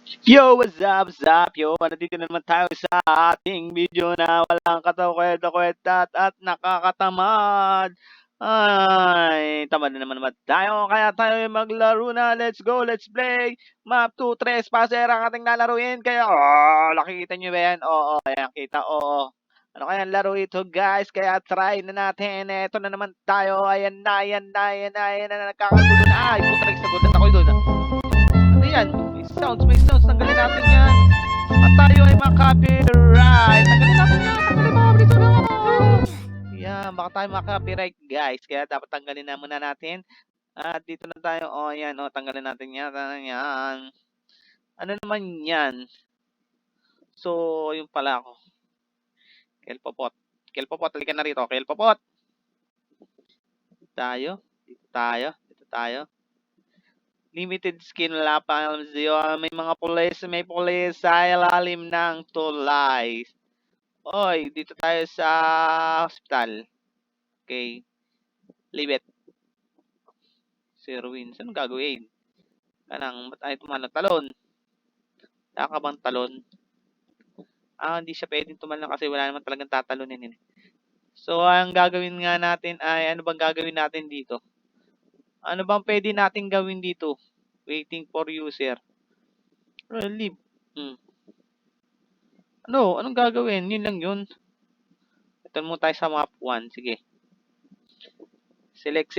Yo, what's up, Yo? Nandito na naman tayo sa ating video na walang katakwenta at nakakatamad. Ay, tamad na naman tayo. Kaya tayo maglaro na. Let's go, let's play. Map 2, Trespasser ang ating lalaruin. Kaya, nakikita nyo ba yan? Oo, ayan, kita, oo. Ano kaya laro ito, guys? Kaya try na natin. Ito na naman tayo. Ayan na, nagkakagulo na. Ay, puta, nagsagulat ako doon. Ano yan? May sounds. Tanggalin natin yan. At tayo ay maka-copyright. Tanggalin natin yan. Tanggalin mo. Bilis mo. Yan. Baka tayo maka-copyright, guys. Kaya dapat tanggalin na muna natin. At dito na tayo. O, yan. O, tanggalin natin yan. Yan. Ano naman yan? So, yung pala ako. Kelpopot. Kelpopot, halika na rito. Kelpopot. Dito tayo. Dito tayo. Limited skin lapalms yun. May mga may pulis sa ilalim ng tulay. Oy, dito tayo sa hospital. Okay. Leave it. Sir Wins. Anong gagawin? Ba't tayo tumalon? Talon. Nakakabang talon. Hindi siya pwedeng tumalon kasi wala naman talagang tatalunin. So, ang gagawin nga natin ay, ano bang gagawin natin dito? Ano bang pwede natin gawin dito? Waiting for user. Leave. Anong gagawin? Yun lang yun. Ito mo tayo sa map 1. Sige. Select.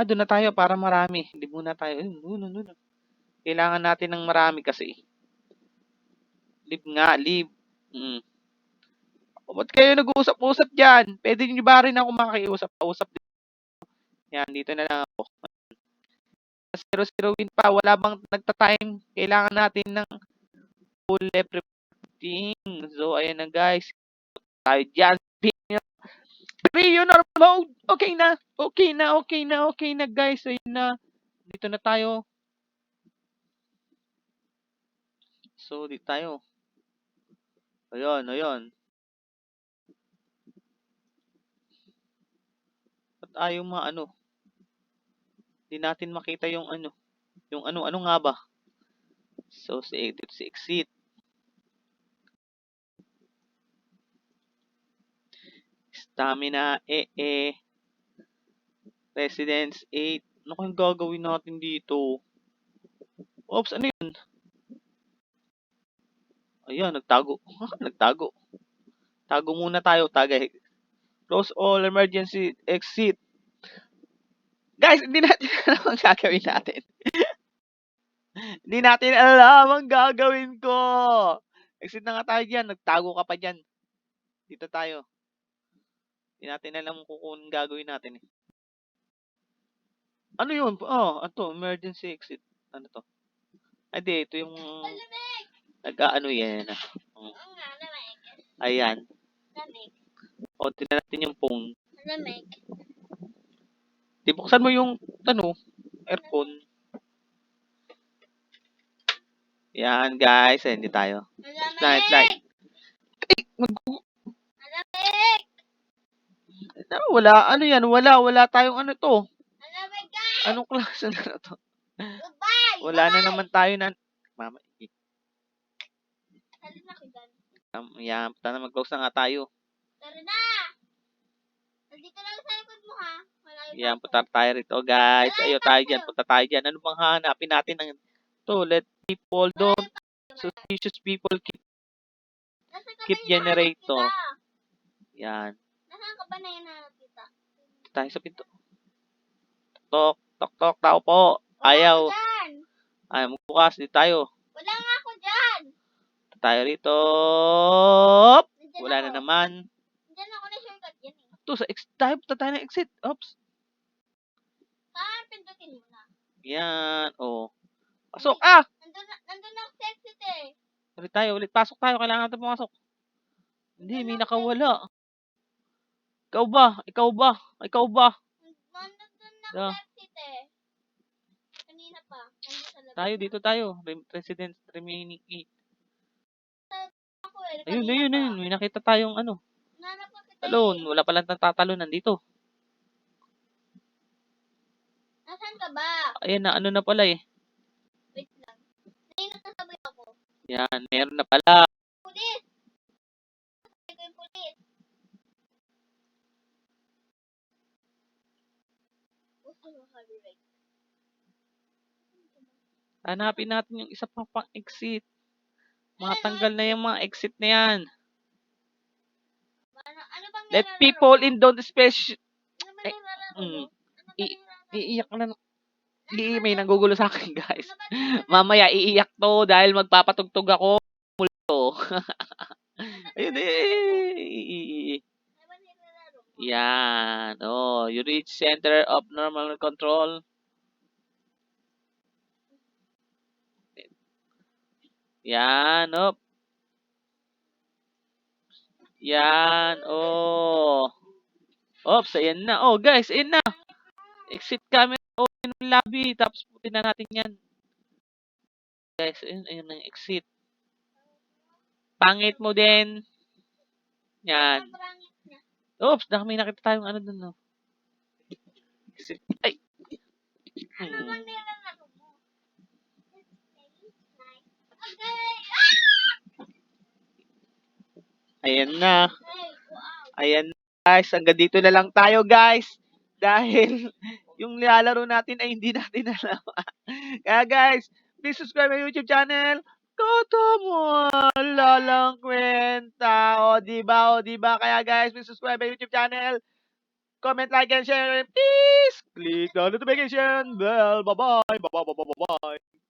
Doon na tayo para marami. Hindi muna tayo. Doon. Kailangan natin ng marami kasi. Leave. Ba't kayo nag-uusap-usap dyan? Pwede nyo ba rin ako makiusap-usap? Yan, dito na lang ako. 0-0 win pa. Wala bang nagta-time? Kailangan natin ng full everything. So, ayan na guys. Tayo dyan. Rio normal mode. Okay na guys. Ayun na. Dito na tayo. So, dito tayo. Ayun. Ba't ayaw Hindi natin makita yung ano. Yung ano nga ba? So, sa exit. Stamina, Residence 8. Ano kayong gagawin natin dito? Oops, ano yun? Ayan, nagtago. Nagtago. Tago muna tayo, tagay. Close all emergency exit. Guys, hindi natin alam ang gagawin natin. Hindi natin alam ang gagawin ko. Exit na nga tayo dyan. Nagtago ka pa dyan. Dito tayo. Hindi natin alam kung gagawin natin. Ano yun? Ito, emergency exit. Ano to? Hindi, ito yung nag-ano yan. Ayan. Tignan natin yung phone. Di buksan mo yung aircon. Yan guys, hindi tayo. Light. Wala, ano yan? Wala tayong ano to. Anong klase na to? Wala na naman tayo na. Mama. Yan, punta na mag-close na nga tayo. Tara na! Nandito lang sa likod mo ha. Yan, punta tayo rito guys. Punta tayo dyan. Ano bang hanapin natin ng to? Let people don't suspicious people keep generator. Yan. Nasaan ka ba na yan nakita? Tayo sa pinto. Tok, tao po. Ayaw. Magbukas. Dito tayo. Wala nga ako dyan. Tayo rito. Wala na naman. Diyan ako na shortcut yan eh. Punta tayo ng exit. Oops. Pindutin mo na. Yan. Pasok. Nandun ako sa exit eh. Ulit. Pasok tayo. Kailangan natin pumasok. Hindi, may nakawala. Ikaw ba? Nandun na ako sa exit eh. Kanina pa. Dito tayo. Residence remaining 8. Ayun. May nakita tayong talon. Wala palang tatalon nandito. Nasaan ka ba? Ayan na, na pala eh. Yan, meron na pala. Hanapin natin yung isa pang exit. Matanggal na yung mga exit na yan. Let people in don't special. Iiyak na. May nanggugulo sa akin, guys. Mamaya iiyak to dahil magpapatugtog ako. Multo. Ayun eh. Yan. Oh, you reach center of normal control. Yan. Oh. Yan. Oh. Oops, ayan na. Oh, guys, ayan na. Exit camera. Oh, yun ang lobby. Tapos putin na natin yan. Guys, ayun ang exit. Pangit mo din. Yan. Oops, may nakita tayong ano dun, no? Exit. Ay. Ayan na. Ayan na, guys. Hanggang dito na lang tayo, guys. Dahil yung nilalaro natin ay hindi natin alam. Kaya, guys, please subscribe my YouTube channel. Toto mo lalang kwenta. O, diba? Kaya, guys, please subscribe my YouTube channel. Comment, like, and share. Please click the notification bell. Bye-bye. Bye-bye.